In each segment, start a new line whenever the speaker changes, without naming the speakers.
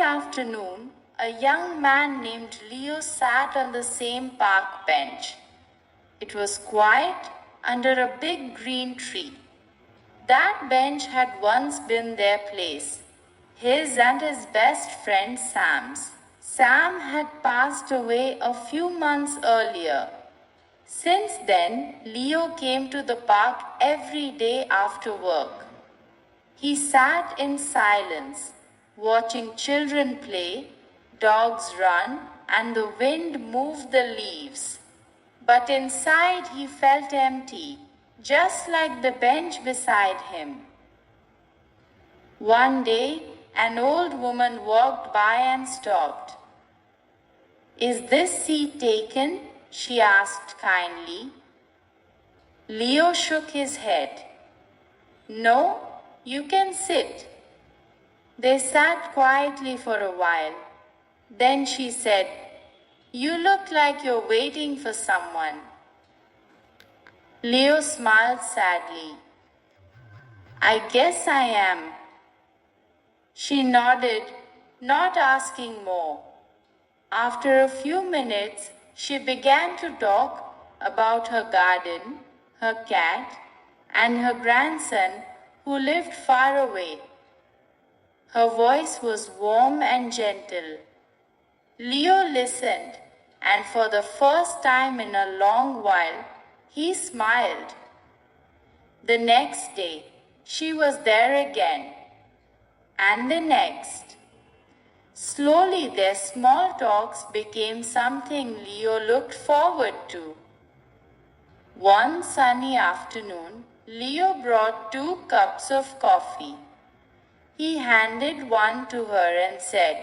afternoon, a young man named Leo sat on the same park bench. It was quiet under a big green tree. That bench had once been their place, his and his best friend Sam's. Sam had passed away a few months earlier. Since then, Leo came to the park every day after work. He sat in silence, watching children play, dogs run, and the wind move the leaves. But inside he felt empty, just like the bench beside him. One day, an old woman walked by and stopped. "Is this seat taken?" she asked kindly. Leo shook his head. "No, you can sit." They sat quietly for a while. Then she said, "You look like you're waiting for someone." Leo smiled sadly. "I guess I am." She nodded, not asking more. After a few minutes, she began to talk about her garden, her cat, and her grandson who lived far away. Her voice was warm and gentle. Leo listened, and for the first time in a long while, he smiled. The next day, she was there again, and the next. Slowly, their small talks became something Leo looked forward to. One sunny afternoon, Leo brought 2 cups of coffee. He handed one to her and said,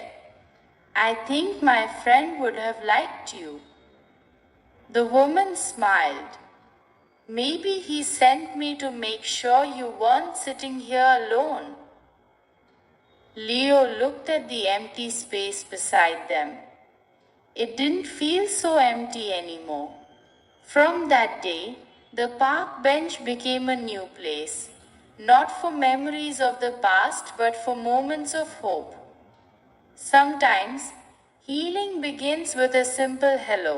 "I think my friend would have liked you." The woman smiled. "Maybe he sent me to make sure you weren't sitting here alone." Leo looked at the empty space beside them. It didn't feel so empty anymore. From that day, the park bench became a new place, not for memories of the past, but for moments of hope. Sometimes, healing begins with a simple hello.